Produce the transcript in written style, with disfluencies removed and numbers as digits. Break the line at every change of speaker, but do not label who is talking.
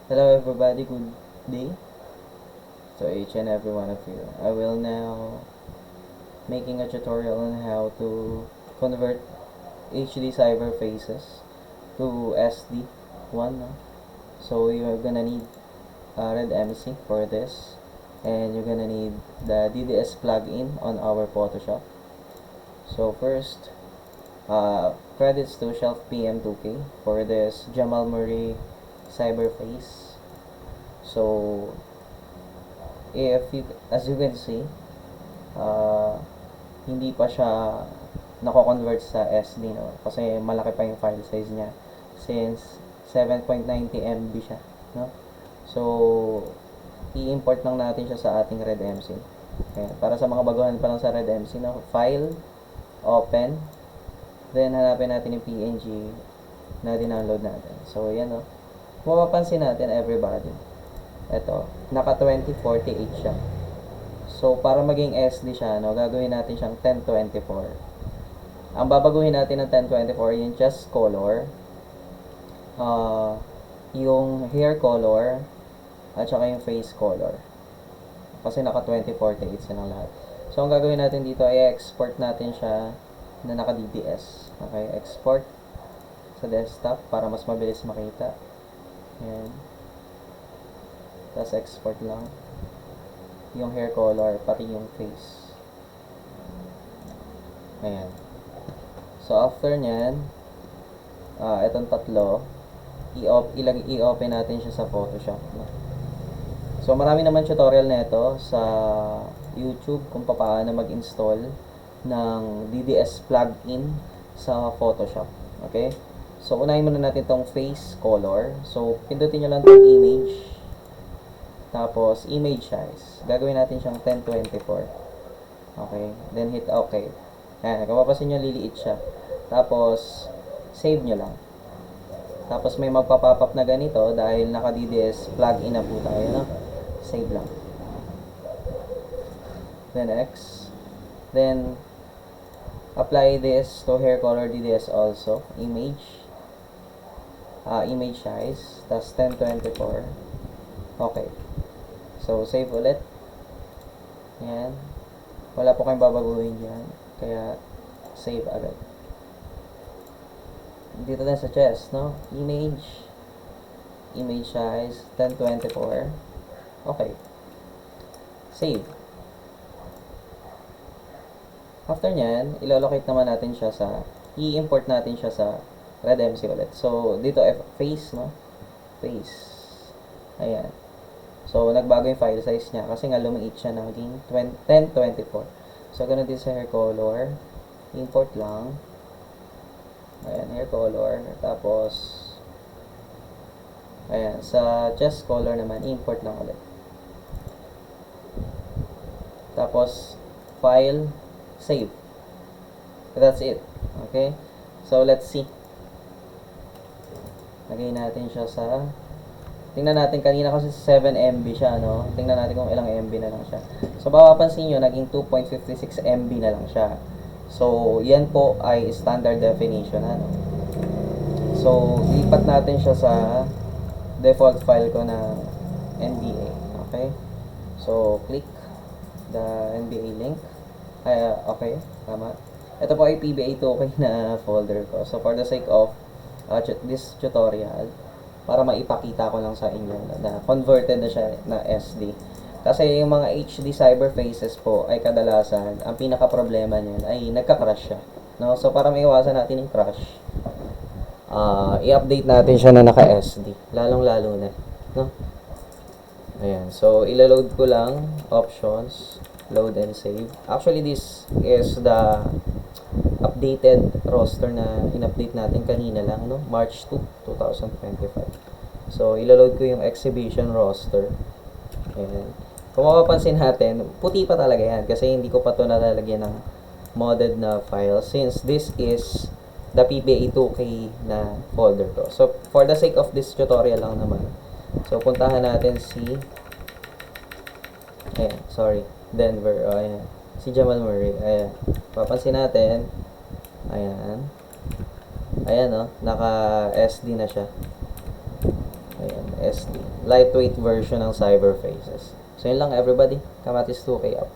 Hello everybody, good day to each and every one of you. I will now making a tutorial on how to convert HD cyber faces to SD1. No? So you're gonna need Red MC for this, and you're gonna need the DDS plugin on our Photoshop. So first, credits to Shelf PM2K for this Jamal Murray cyber face. So as you can see, uh, hindi pa siya nako-convert sa SD, no? Kasi malaki pa yung file size niya since 7.90 MB siya, no? So i-import lang natin siya sa ating Red MC. Ayan. Para sa mga baguhan pa lang sa Red MC, no? File, open, then hanapin natin yung PNG na dinownload natin. So yan, no? Kung mapapansin natin, everybody, ito, naka 2048 siya. So, para maging SD siya, no, gagawin natin siyang 1024. Ang babaguhin natin ng 1024, yung chest color, yung hair color, at saka yung face color. Kasi naka 2048 silang lahat. So, ang gagawin natin dito ay export natin siya na naka DDS. Okay, export sa desktop para mas mabilis makita. Ayan. Tapos export lang yung hair color, pati yung face. Ayan. So, after nyan, itong tatlo, i-open natin siya sa Photoshop. No? So, marami naman tutorial na ito sa YouTube kung paano mag-install ng DDS plugin sa Photoshop. Okay? So, unahin muna natin itong face color. So, pindutin nyo lang itong image. Tapos, image size. Gagawin natin siyang 1024. Okay. Then, hit OK. Ayan. Kung mapapansin nyo, liliit siya. Tapos, save nyo lang. Tapos, may magpa-pop up na ganito dahil naka-DDS plugin na po tayo. No? Save lang. Then, X. Then, apply this to hair color DDS also. Image. Image size. Tapos, 1024. Okay. So, save ulit. Ayan. Wala po kayong babaguhin dyan. Kaya, save agad. Dito din sa chest, no? Image. Image size, 1024. Okay. Save. After nyan, ilolocate naman natin siya sa, i-import natin siya sa Red MC ulit. So, dito, face, no? Face. Ayan. So, nagbago yung file size niya kasi nga lumiit siya na maging 1024. So, ganun din sa hair color. Import lang. Ayan, hair color. Tapos, ayan, sa chest color naman, import lang ulit. Tapos, file, save. That's it. Okay? So, let's see. Lagay natin siya sa... Tingnan natin, kanina kasi 7 MB siya, no? Tingnan natin kung ilang MB na lang siya. So, mapapansin nyo, naging 2.56 MB na lang siya. So, yan po ay standard definition, ano? So, lipat natin siya sa default file ko na NBA. Okay? So, click the NBA link. Okay, tama. Ito po ay PBA2K na folder ko. So, for the sake of this tutorial, para maipakita ko lang sa inyo na converted na siya na SD. Kasi yung mga HD cyber faces po ay kadalasan, ang pinaka-problema niyan ay nagka-crash siya. No? So, para maiwasan natin yung crash, i-update natin siya na naka-SD. Lalong-lalo na. No? Ayan. So, ila-load ko lang, options, load and save. Actually, this is the updated roster na in-update natin kanina lang, no? March 2, 2025. So, ilaload ko yung exhibition roster. Ayan. Kung mapapansin natin, puti pa talaga yan kasi hindi ko pa ito nalalagyan ng modded na file since this is the PBA2K na folder ko. So, for the sake of this tutorial lang naman. So, puntahan natin si Denver. Ayan. Si Jamal Murray. Ayan. Papansin natin, ayan, no? Naka-SD na siya. Ayan. SD. Lightweight version ng Cyber Faces. So, yun lang everybody. Kamatis 2K up.